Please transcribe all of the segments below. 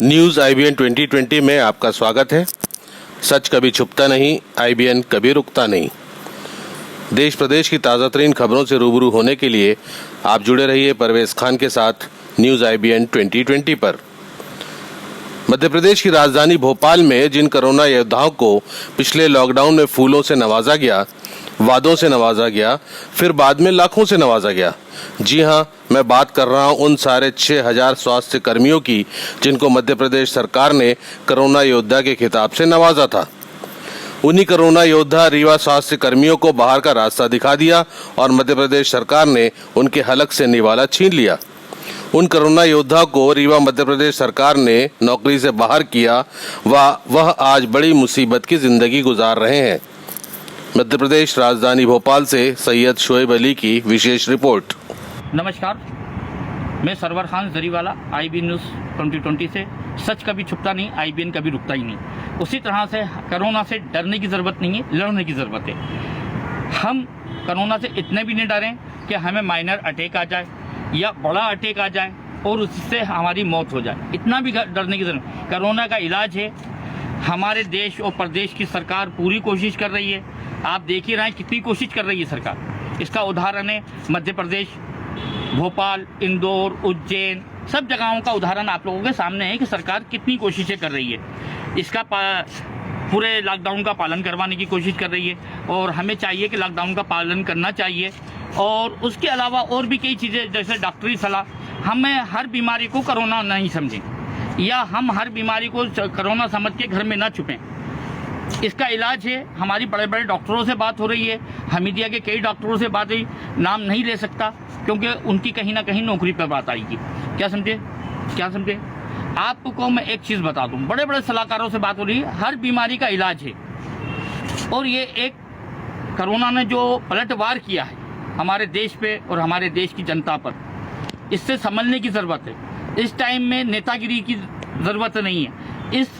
News IBN 2020 में आपका स्वागत है। सच कभी छुपता नहीं, IBN कभी रुकता नहीं। देश प्रदेश की ताज़ा तरीन खबरों से रूबरू होने के लिए आप जुड़े रहिए परवेज खान के साथ न्यूज़ IBN 2020 पर। मध्य प्रदेश की राजधानी भोपाल में जिन कोरोना योद्धाओं को पिछले लॉकडाउन में फूलों से नवाजा गया, वादों से नवाजा गया, फिर बाद में लाखों से नवाजा गया। जी हां, मैं बात कर रहा हूं उन साढ़े 6,000 स्वास्थ्य कर्मियों की जिनको मध्य प्रदेश सरकार ने कोरोना योद्धा के खिताब से नवाजा था। उन्हीं कोरोना योद्धा रीवा स्वास्थ्य कर्मियों को बाहर का रास्ता दिखा दिया और मध्य प्रदेश सरकार ने उनके हलक से निवाला छीन लिया। उन कोरोना योद्धा को रीवा मध्य प्रदेश सरकार ने नौकरी से बाहर किया। वह आज बड़ी मुसीबत की जिंदगी गुजार रहे हैं। मध्य प्रदेश राजधानी भोपाल से सैयद शोएब अली की विशेष रिपोर्ट। नमस्कार, मैं सरवर खान जरीवाला IBN न्यूज़ 2020 से। सच कभी छुपता नहीं, IBN कभी रुकता ही नहीं। उसी तरह से कोरोना से डरने की ज़रूरत नहीं है, लड़ने की ज़रूरत है। हम कोरोना से इतने भी नहीं डरें कि हमें माइनर अटैक आ जाए या बड़ा अटैक आ जाए और उससे हमारी मौत हो जाए। इतना भी डरने की ज़रूरत। कोरोना का इलाज है। हमारे देश और प्रदेश की सरकार पूरी कोशिश कर रही है। आप देख ही रहे हैं कितनी कोशिश कर रही है सरकार। इसका उदाहरण है मध्य प्रदेश, भोपाल, इंदौर, उज्जैन, सब जगहों का उदाहरण आप लोगों के सामने है कि सरकार कितनी कोशिशें कर रही है। इसका पूरे लॉकडाउन का पालन करवाने की कोशिश कर रही है और हमें चाहिए कि लॉकडाउन का पालन करना चाहिए। और उसके अलावा और भी कई चीज़ें, जैसे डॉक्टरी सलाह। हमें हर बीमारी को कोरोना नहीं समझें या हम हर बीमारी को कोरोना समझ के घर में ना छुपें। इसका इलाज है। हमारी बड़े बड़े डॉक्टरों से बात हो रही है। हमीदिया के कई डॉक्टरों से बात हुई, नाम नहीं ले सकता क्योंकि उनकी कहीं ना कहीं नौकरी पर बात आएगी। क्या समझे? आपको मैं एक चीज़ बता दूं, बड़े बड़े सलाहकारों से बात हो रही है। हर बीमारी का इलाज है और ये एक कोरोना ने जो पलटवार किया है हमारे देश पे और हमारे देश की जनता पर, इससे समझने की ज़रूरत है। इस टाइम में नेतागिरी की ज़रूरत नहीं है। इस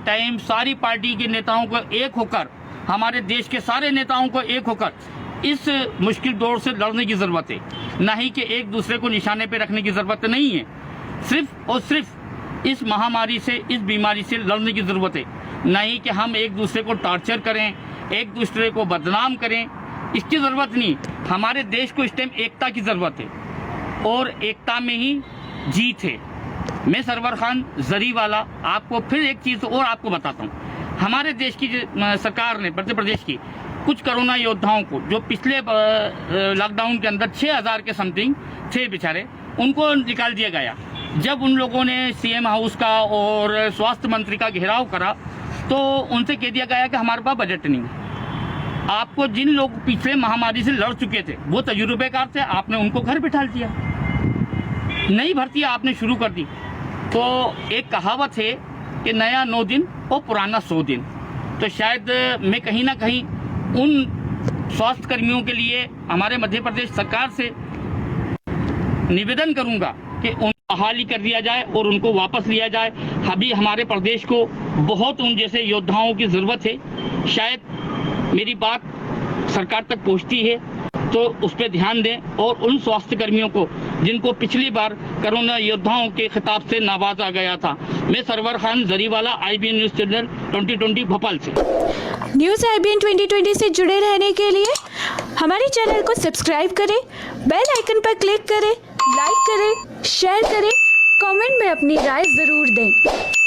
टाइम सारी पार्टी के नेताओं को एक होकर, हमारे देश के सारे नेताओं को एक होकर इस मुश्किल दौर से लड़ने की ज़रूरत है। ना ही कि एक दूसरे को निशाने पे रखने की ज़रूरत नहीं है। सिर्फ और सिर्फ इस महामारी से, इस बीमारी से लड़ने की ज़रूरत है। नहीं कि हम एक दूसरे को टॉर्चर करें, एक दूसरे को बदनाम करें, इसकी ज़रूरत नहीं। हमारे देश को इस टाइम एकता की ज़रूरत है और एकता में ही जीत है। मैं सरवर खान जरीवाला आपको फिर एक चीज़ और आपको बताता हूँ। हमारे देश की सरकार ने, मध्य प्रदेश की, कुछ कोरोना योद्धाओं को जो पिछले लॉकडाउन के अंदर 6,000 के समथिंग थे बेचारे, उनको निकाल दिया गया। जब उन लोगों ने CM हाउस का और स्वास्थ्य मंत्री का घेराव करा तो उनसे कह दिया गया कि हमारे पास बजट नहीं है। आपको जिन लोग पिछले महामारी से लड़ चुके थे वो तजुर्बेकार थे, आपने उनको घर बिठा दिया। नई भर्ती आपने शुरू कर दी। तो एक कहावत है कि नया 9 दिन और पुराना 100 दिन। तो शायद मैं कहीं ना कहीं उन स्वास्थ्य कर्मियों के लिए हमारे मध्य प्रदेश सरकार से निवेदन करूंगा कि उनको बहाली कर दिया जाए और उनको वापस लिया जाए। अभी हमारे प्रदेश को बहुत उन जैसे योद्धाओं की ज़रूरत है। शायद मेरी बात सरकार तक पहुंचती है तो उस पर ध्यान दें और उन स्वास्थ्य कर्मियों को जिनको पिछली बार कोरोना योद्धाओं के खिताब से नवाजा गया था। मैं Sarwar Khan Jariwala IBN news channel 2020 Bhopal से। न्यूज़ IBN 2020 से जुड़े रहने के लिए हमारे चैनल को सब्सक्राइब करें, बेल आइकन पर क्लिक करें, लाइक करें, शेयर करें, कमेंट में अपनी राय ज़रूर दें।